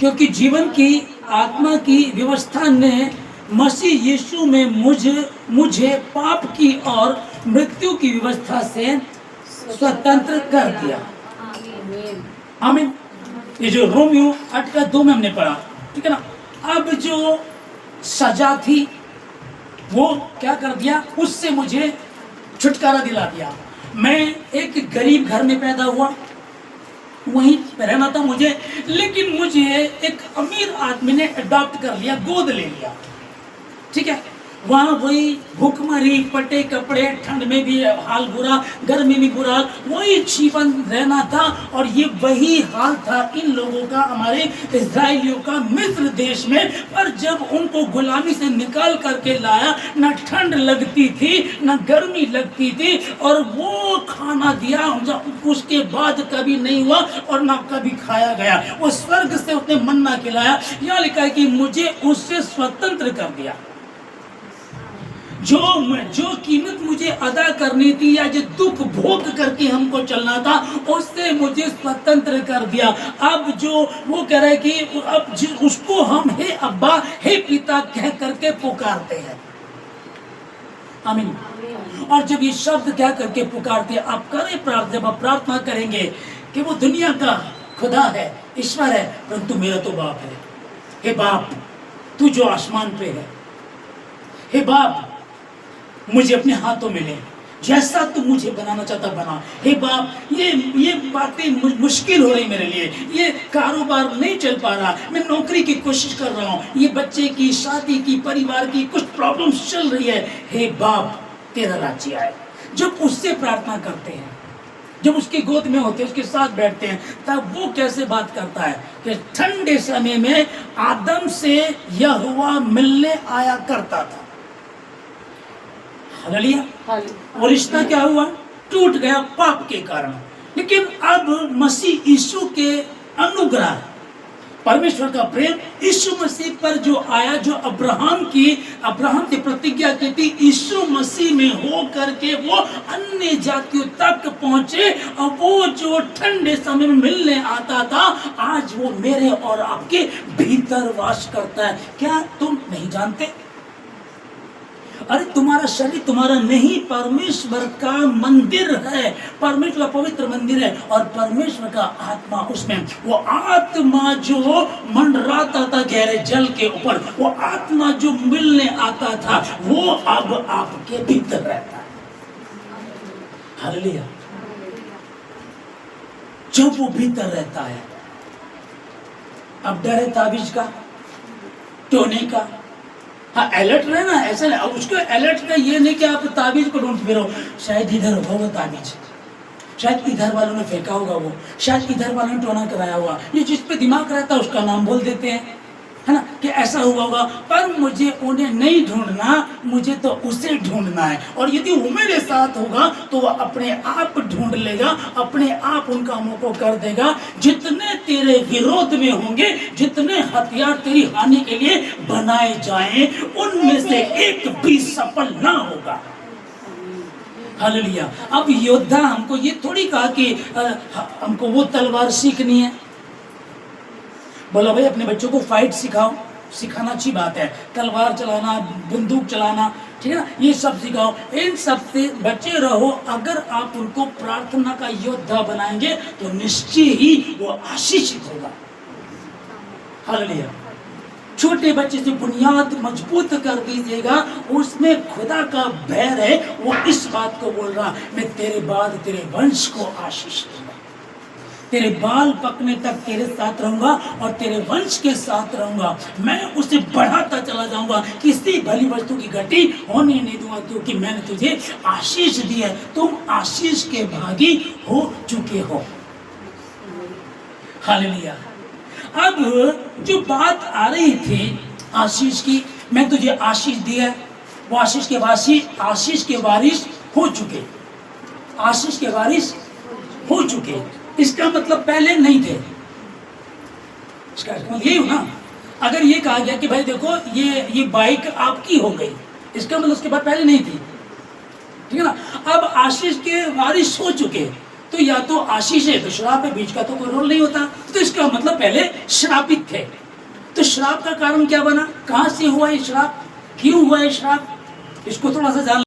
क्योंकि जीवन की आत्मा की व्यवस्था ने मसीह यीशु में मुझे पाप की और मृत्यु की व्यवस्था से स्वतंत्र कर दिया। आमीन। ये जो रोमियो 8:2 में हमने पढ़ा, ठीक है ना। अब जो सजा थी वो क्या कर दिया, उससे मुझे छुटकारा दिला दिया। मैं एक गरीब घर में पैदा हुआ, वहीं रहना था मुझे, लेकिन मुझे एक अमीर आदमी ने अडॉप्ट कर लिया, गोद ले लिया, ठीक है। वहाँ वही भूखमरी, फटे कपड़े, ठंड में भी हाल बुरा, गर्मी में बुरा हाल, वही जीवन रहना था। और ये वही हाल था इन लोगों का, हमारे इस्राएलियों का मिस्र देश में। पर जब उनको गुलामी से निकाल करके लाया, ना ठंड लगती थी ना गर्मी लगती थी, और वो खाना दिया उसके बाद कभी नहीं हुआ और ना कभी खाया गया। वो स्वर्ग से उसने मन्ना खिलाया। यहाँ लिखा है कि मुझे उससे स्वतंत्र कर दिया। जो कीमत मुझे अदा करनी थी या जो दुख भोग करके हमको चलना था, उससे मुझे स्वतंत्र कर दिया। अब जो वो कह रहा है कि अब उसको हम हे अब्बा, हे पिता कह करके पुकारते हैं। आमीन। और जब ये शब्द क्या करके पुकारते हैं, आप करें प्रार्थना, जब आप प्रार्थना करेंगे कि वो दुनिया का खुदा है, ईश्वर है, परंतु मेरा तो बाप है। हे बाप, तू जो आसमान पे है, हे बाप मुझे अपने हाथों में ले, जैसा तू मुझे बनाना चाहता बना। हे बाप, ये बातें मुश्किल हो रही मेरे लिए, ये कारोबार नहीं चल पा रहा, मैं नौकरी की कोशिश कर रहा हूँ, ये बच्चे की शादी की, परिवार की कुछ प्रॉब्लम्स चल रही है। हे बाप, तेरा राज्य आए। जब उससे प्रार्थना करते हैं, जब उसकी गोद में होते हैं, उसके साथ बैठते हैं, तब वो कैसे बात करता है कि ठंडे समय में आदम से यहोवा मिलने आया करता था। हालेलुया। और रिश्ता क्या हुआ, टूट गया पाप के कारण। लेकिन अब मसीह यीशु के अनुग्रह, परमेश्वर का प्रेम यीशु मसीह पर जो आया, जो अब्राहम से प्रतिज्ञा की थी, यीशु मसीह में हो करके वो अन्य जातियों तक पहुंचे। और वो जो ठंडे समय में मिलने आता था, आज वो मेरे और आपके भीतर वास करता है। क्या तुम नहीं जानते? अरे तुम्हारा शरीर तुम्हारा नहीं, परमेश्वर का मंदिर है, परमेश्वर का पवित्र मंदिर है। और परमेश्वर का आत्मा उसमें, वो आत्मा जो मंडराता था गहरे जल के ऊपर, वो आत्मा जो मिलने आता था, वो अब आपके भीतर रहता है। हालेलुया। जब वो भीतर रहता है, अब डर है ताबीज का, टोने का। हाँ, अलर्ट रहना, ऐसा नहीं। अब उसको अलर्ट का ये नहीं कि आप ताबीज को ढूंढ फिरो, शायद इधर होगा वो ताबीज, शायद इधर वालों ने फेंका होगा वो, शायद इधर वालों ने टोना कराया होगा। ये जिस पे दिमाग रहता है उसका नाम बोल देते हैं, है ना, कि ऐसा हुआ होगा। पर मुझे उन्हें नहीं ढूंढना, मुझे तो उसे ढूंढना है। और यदि वो मेरे साथ होगा तो वह अपने आप ढूंढ लेगा, अपने आप उन कामों को कर देगा। जितने तेरे विरोध में होंगे, जितने हथियार तेरी हानि के लिए बनाए जाएं, उनमें से एक भी सफल ना होगा। हालेलुया। अब योद्धा, हमको ये थोड़ी कहा कि हमको वो तलवार सीखनी है। बोला भाई अपने बच्चों को फाइट सिखाओ, सिखाना अच्छी बात है, तलवार चलाना, बंदूक चलाना, ठीक है ना, ये सब सिखाओ, इन सब से बचे रहो। अगर आप उनको प्रार्थना का योद्धा बनाएंगे तो निश्चय ही वो आशीषित होगा। हालेलुया। छोटे बच्चे से बुनियाद मजबूत कर दीजिएगा, उसमें खुदा का भय है। वो इस बात को बोल रहा, मैं तेरे बाद तेरे वंश को आशीष दूंगा, तेरे बाल पकने तक तेरे साथ रहूंगा और तेरे वंश के साथ रहूंगा। मैं उसे बढ़ाता चला जाऊंगा, किसी भली वस्तु की घटी होने नहीं दूंगा, क्योंकि मैंने तुझे आशीष दी है। तुम आशीष के भागी हो चुके हो। हालेलुया। अब जो बात आ रही थी आशीष की, मैं तुझे आशीष दी है, वो आशीष के वारिस हो चुके, आशीष के वारिस हो चुके। इसका मतलब पहले नहीं थे। इसका मतलब यही हो ना, अगर ये कहा गया कि भाई देखो ये बाइक आपकी हो गई, इसका मतलब उसके बाद पहले नहीं थी, ठीक है ना। अब आशीष के वारिस हो चुके, तो या तो आशीष है तो शराब है, बीच का तो कोई रोल नहीं होता। तो इसका मतलब पहले श्रापित थे। तो श्राप का कारण क्या बना, कहां से हुआ ये श्राप, क्यों हुआ ये श्राप, इसको थोड़ा सा जान